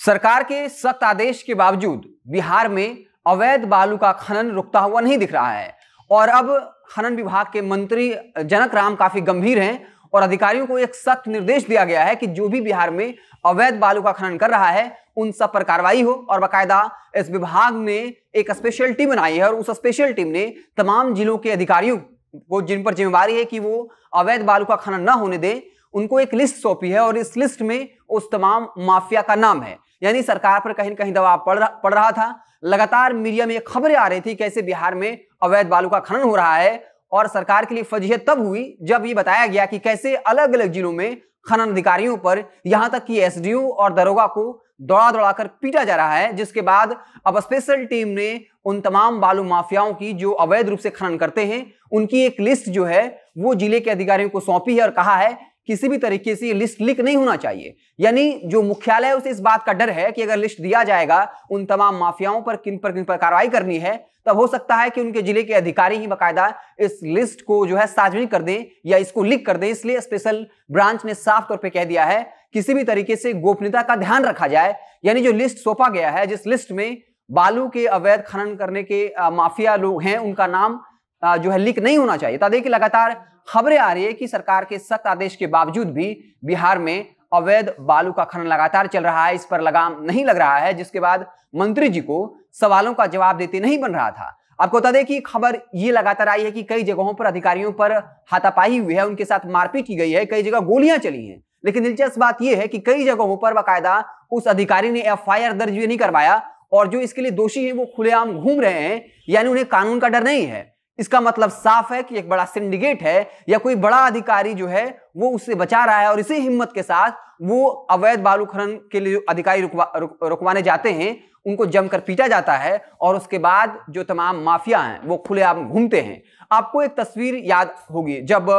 सरकार के सख्त आदेश के बावजूद बिहार में अवैध बालू का खनन रुकता हुआ नहीं दिख रहा है और अब खनन विभाग के मंत्री जनक राम काफी गंभीर हैं और अधिकारियों को एक सख्त निर्देश दिया गया है कि जो भी बिहार में अवैध बालू का खनन कर रहा है उन सब पर कार्रवाई हो। और बाकायदा इस विभाग ने एक स्पेशल टीम बनाई है और उस स्पेशल टीम ने तमाम जिलों के अधिकारियों को जिन पर जिम्मेवारी है कि वो अवैध बालू का खनन न होने दें, उनको एक लिस्ट सौंपी है और इस लिस्ट में उस तमाम माफिया का नाम है। यानी सरकार पर कहीं न कहीं दबाव पड़ रहा था। लगातार मीडिया में खबरें आ रही थी कैसे बिहार में अवैध बालू का खनन हो रहा है और सरकार के लिए फजीहत तब हुई जब ये बताया गया कि कैसे अलग अलग जिलों में खनन अधिकारियों पर यहां तक कि एसडीओ और दरोगा को दौड़ा दौड़ाकर पीटा जा रहा है। जिसके बाद अब स्पेशल टीम ने उन तमाम बालू माफियाओं की जो अवैध रूप से खनन करते हैं उनकी एक लिस्ट जो है वो जिले के अधिकारियों को सौंपी है और कहा है किसी भी तरीके से ये लिस्ट लीक नहीं होना चाहिए। यानी जो मुख्यालय है उसे इस बात का डर है कि अगर लिस्ट दिया जाएगा उन तमाम माफियाओं पर किन पर कार्रवाई करनी है, तब हो सकता है कि उनके जिले के अधिकारी ही बाकायदा इस लिस्ट को जो है सार्वजनिक कर दें या इसको लीक कर दें। इसलिए स्पेशल ब्रांच ने साफ तौर पर कह दिया है किसी भी तरीके से गोपनीयता का ध्यान रखा जाए। यानी जो लिस्ट सौंपा गया है, जिस लिस्ट में बालू के अवैध खनन करने के माफिया लोग हैं, उनका नाम जो है लीक नहीं होना चाहिए। तो देखिए लगातार खबरें आ रही है कि सरकार के सख्त आदेश के बावजूद भी बिहार में अवैध बालू का खनन लगातार चल रहा है, इस पर लगाम नहीं लग रहा है, जिसके बाद मंत्री जी को सवालों का जवाब देते नहीं बन रहा था। आपको बता दें कि खबर ये लगातार आई है कि कई जगहों पर अधिकारियों पर हाथापाई हुई है, उनके साथ मारपीट की गई है, कई जगह गोलियां चली हैं। लेकिन दिलचस्प बात यह है कि कई जगहों पर बाकायदा उस अधिकारी ने एफआईआर दर्ज भी नहीं करवाया और जो इसके लिए दोषी हैं वो खुलेआम घूम रहे हैं। यानी उन्हें कानून का डर नहीं है। इसका मतलब साफ है कि एक बड़ा सिंडिकेट है या कोई बड़ा अधिकारी जो है वो उससे बचा रहा है और इसी हिम्मत के साथ वो अवैध बालू खनन के लिए जो अधिकारी रुकवाने जाते हैं उनको जमकर पीटा जाता है और उसके बाद जो तमाम माफिया हैं वो खुलेआम घूमते हैं। आपको एक तस्वीर याद होगी जब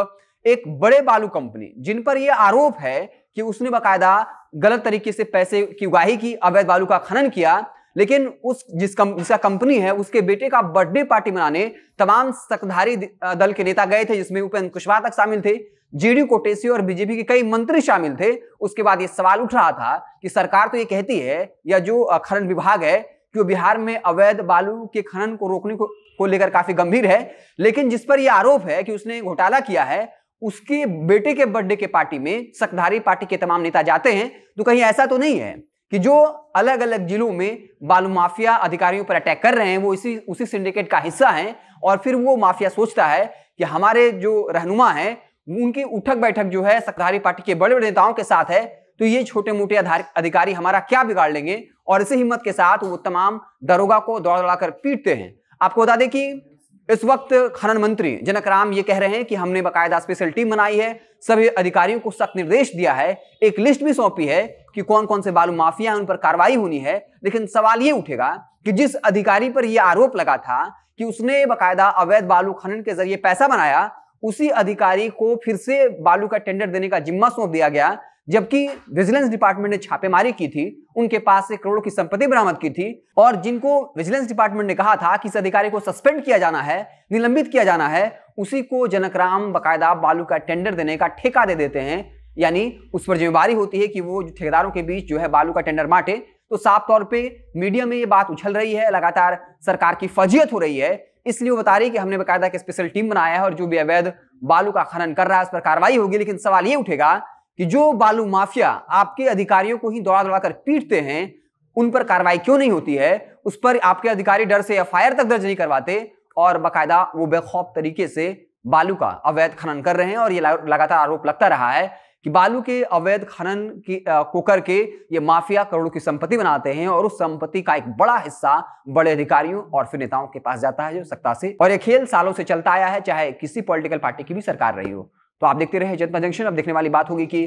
एक बड़े बालू कंपनी जिन पर यह आरोप है कि उसने बाकायदा गलत तरीके से पैसे की उगाही की, अवैध बालू का खनन किया, लेकिन जिसका कंपनी है उसके बेटे का बर्थडे पार्टी मनाने तमाम शक्तिधारी दल के नेता गए थे, जिसमें उपेंद्र कुशवाहा तक शामिल थे, जेडीयू कोटेची और बीजेपी के कई मंत्री शामिल थे। उसके बाद ये सवाल उठ रहा था कि सरकार तो ये कहती है या जो खनन विभाग है कि वो बिहार में अवैध बालू के खनन को रोकने को लेकर काफी गंभीर है, लेकिन जिस पर यह आरोप है कि उसने घोटाला किया है उसके बेटे के बर्थडे के पार्टी में शक्तिधारी पार्टी के तमाम नेता जाते हैं। तो कहीं ऐसा तो नहीं है कि जो अलग अलग जिलों में बालू माफिया अधिकारियों पर अटैक कर रहे हैं वो उसी सिंडिकेट का हिस्सा हैं और फिर वो माफिया सोचता है कि हमारे जो रहनुमा हैं उनकी उठक बैठक जो है शक्तिधारी पार्टी के बड़े बड़े नेताओं के साथ है, तो ये छोटे मोटे अधिकारी हमारा क्या बिगाड़ लेंगे, और इसी हिम्मत के साथ वो तमाम दरोगा को दौड़ा दौड़ा कर पीटते हैं। आपको बता दें कि इस वक्त खनन मंत्री जनक राम ये कह रहे हैं कि हमने बाकायदा स्पेशल टीम बनाई है, सभी अधिकारियों को सख्त निर्देश दिया है, एक लिस्ट भी सौंपी है कि कौन कौन से बालू माफिया हैं, उन पर कार्रवाई होनी है। लेकिन सवाल ये उठेगा कि जिस अधिकारी पर यह आरोप लगा था कि उसने बाकायदा अवैध बालू खनन के जरिए पैसा बनाया, उसी अधिकारी को फिर से बालू का टेंडर देने का जिम्मा सौंप दिया गया, जबकि विजिलेंस डिपार्टमेंट ने छापेमारी की थी, उनके पास से करोड़ों की संपत्ति बरामद की थी और जिनको विजिलेंस डिपार्टमेंट ने कहा था कि इस अधिकारी को सस्पेंड किया जाना है, निलंबित किया जाना है, उसी को जनक राम बाकायदा बालू का टेंडर देने का ठेका दे देते हैं। यानी उस पर जिम्मेवारी होती है कि वो ठेकेदारों के बीच जो है बालू का टेंडर बांटे। तो साफ तौर पे मीडिया में ये बात उछल रही है, लगातार सरकार की फजीहत हो रही है, इसलिए वो बता रही है कि हमने बाकायदा एक स्पेशल टीम बनाया है और जो भी अवैध बालू का खनन कर रहा है उस पर कार्रवाई होगी। लेकिन सवाल ये उठेगा कि जो बालू माफिया आपके अधिकारियों को ही दौड़ा दौड़ा कर पीटते हैं उन पर कार्रवाई क्यों नहीं होती है, उस पर आपके अधिकारी डर से एफआईआर तक दर्ज नहीं करवाते और बाकायदा वो बेखौफ तरीके से बालू का अवैध खनन कर रहे हैं। और ये लगातार आरोप लगता रहा है कि बालू के अवैध खनन को करके ये माफिया करोड़ों की संपत्ति बनाते हैं और उस संपत्ति का एक बड़ा हिस्सा बड़े अधिकारियों और फिर नेताओं के पास जाता है जो सत्ता से, और ये खेल सालों से चलता आया है, चाहे किसी पॉलिटिकल पार्टी की भी सरकार रही हो। तो आप देखते रहे जनता जंक्शन। अब देखने वाली बात होगी कि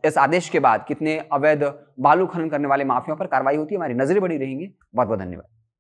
इस आदेश के बाद कितने अवैध बालू खनन करने वाले माफियाओं पर कार्रवाई होती है। हमारी नजरें बड़ी रहेंगी। बहुत बहुत धन्यवाद।